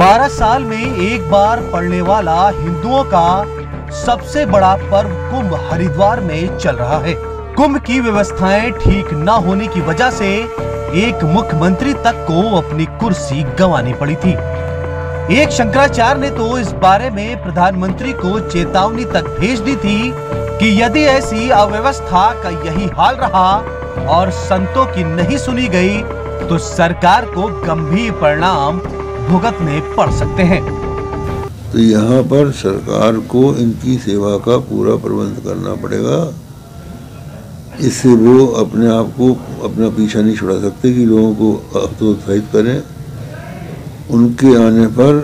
बारह साल में एक बार पड़ने वाला हिंदुओं का सबसे बड़ा पर्व कुंभ हरिद्वार में चल रहा है। कुंभ की व्यवस्थाएं ठीक न होने की वजह से एक मुख्यमंत्री तक को अपनी कुर्सी गंवानी पड़ी थी। एक शंकराचार्य ने तो इस बारे में प्रधानमंत्री को चेतावनी तक भेज दी थी कि यदि ऐसी अव्यवस्था का यही हाल रहा और संतों की नहीं सुनी गई तो सरकार को गंभीर परिणाम भुगतने पड़ सकते हैं। तो यहाँ पर सरकार को इनकी सेवा का पूरा प्रबंध करना पड़ेगा। इससे वो अपने आप को अपना पीछा नहीं छुड़ा सकते कि लोगों को प्रोत्साहित करें। उनके आने पर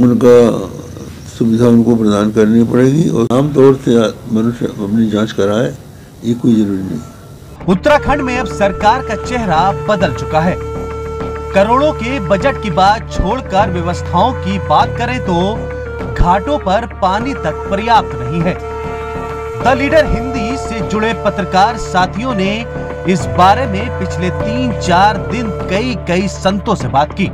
उनका सुविधा उनको प्रदान करनी पड़ेगी और आमतौर से मनुष्य अपनी जांच कराए, ये कोई जरूरी नहीं। उत्तराखंड में अब सरकार का चेहरा बदल चुका है। करोड़ों के बजट की बात छोड़कर व्यवस्थाओं की बात करें तो घाटों पर पानी तक पर्याप्त नहीं है। द लीडर हिंदी से जुड़े पत्रकार साथियों ने इस बारे में पिछले 3-4 दिन कई संतों से बात की।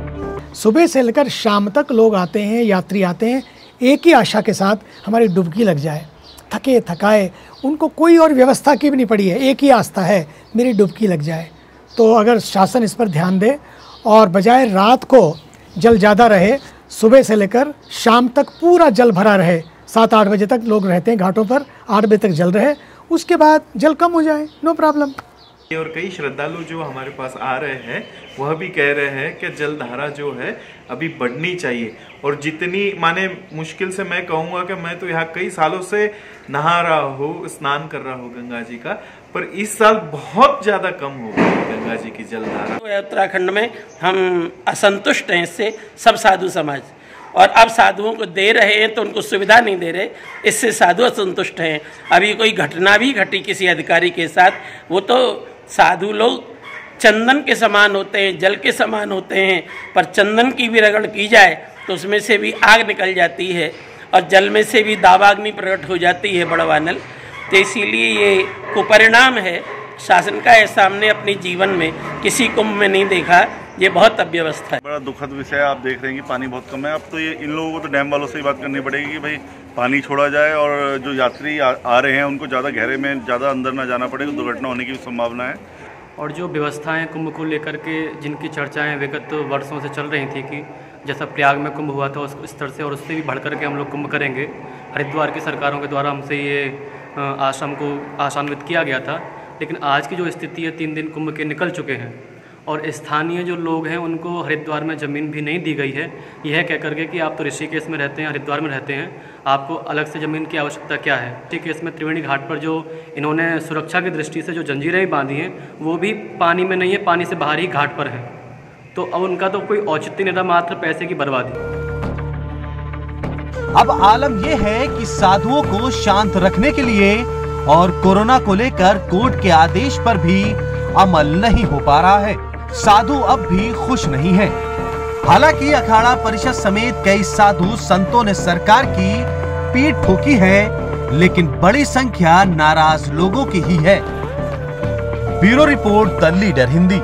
सुबह से लेकर शाम तक लोग आते हैं, यात्री आते हैं, एक ही आशा के साथ हमारी डुबकी लग जाए। थके थकाए, उनको कोई और व्यवस्था की भी नहीं पड़ी है, एक ही आस्था है मेरी डुबकी लग जाए। तो अगर शासन इस पर ध्यान दे और बजाय रात को जल ज़्यादा रहे, सुबह से लेकर शाम तक पूरा जल भरा रहे। 7-8 बजे तक लोग रहते हैं घाटों पर, 8 बजे तक जल रहे, उसके बाद जल कम हो जाए, नो प्रॉब्लम। और कई श्रद्धालु जो हमारे पास आ रहे हैं वह भी कह रहे हैं कि जलधारा जो है अभी बढ़नी चाहिए। और जितनी माने मुश्किल से मैं कहूँगा कि मैं तो यहाँ कई सालों से नहा रहा हूँ, स्नान कर रहा हूँ गंगा जी का, पर इस साल बहुत ज़्यादा कम हो गई गंगा जी की जलधारा। उत्तराखंड में हम असंतुष्ट हैं इससे, सब साधु समाज, और अब साधुओं को दे रहे हैं तो उनको सुविधा नहीं दे रहे, इससे साधु असंतुष्ट हैं। अभी कोई घटना भी घटी किसी अधिकारी के साथ, वो तो साधु लोग चंदन के समान होते हैं, जल के समान होते हैं, पर चंदन की भी रगड़ की जाए तो उसमें से भी आग निकल जाती है और जल में से भी दावाग्नि प्रकट हो जाती है बड़वानल। तो इसीलिए ये कुपरिणाम है शासन का, ऐसा हमने अपने जीवन में किसी कुंभ में नहीं देखा। ये बहुत अव्यवस्था है। बड़ा दुखद विषय है। आप देख रहे हैं कि पानी बहुत कम है। अब तो ये इन लोगों को तो डैम वालों से ही बात करनी पड़ेगी कि भाई पानी छोड़ा जाए और जो यात्री आ रहे हैं उनको ज़्यादा गहरे में, ज़्यादा अंदर ना जाना पड़े, दुर्घटना होने की भी संभावना है। और जो व्यवस्थाएं कुंभ को लेकर के जिनकी चर्चाएं विगत वर्षों से चल रही थी कि जैसा प्रयाग में कुंभ हुआ था उस स्तर से और उससे भी बढ़ कर के हम लोग कुंभ करेंगे, हरिद्वार की सरकारों के द्वारा हमसे ये आश्रम को आशान्वित किया गया था। लेकिन आज की जो स्थिति है, 3 दिन कुंभ के निकल चुके हैं और स्थानीय जो लोग हैं उनको हरिद्वार में ज़मीन भी नहीं दी गई है। यह कह करके कि आप तो ऋषिकेश में रहते हैं, हरिद्वार में रहते हैं, आपको अलग से ज़मीन की आवश्यकता क्या है। ऋषिकेश में त्रिवेणी घाट पर जो इन्होंने सुरक्षा की दृष्टि से जो जंजीरें बांधी हैं वो भी पानी में नहीं है, पानी से बाहर ही घाट पर है। तो अब उनका तो कोई औचित्य नहीं रहा, मात्र पैसे की बर्बादी। अब आलम यह है कि साधुओं को शांत रखने के लिए और कोरोना को लेकर कोर्ट के आदेश पर भी अमल नहीं हो पा रहा है। साधु अब भी खुश नहीं है। हालांकि अखाड़ा परिषद समेत कई साधु संतों ने सरकार की पीठ ठोकी है, लेकिन बड़ी संख्या नाराज लोगों की ही है। Bureau report, the leader Hindi.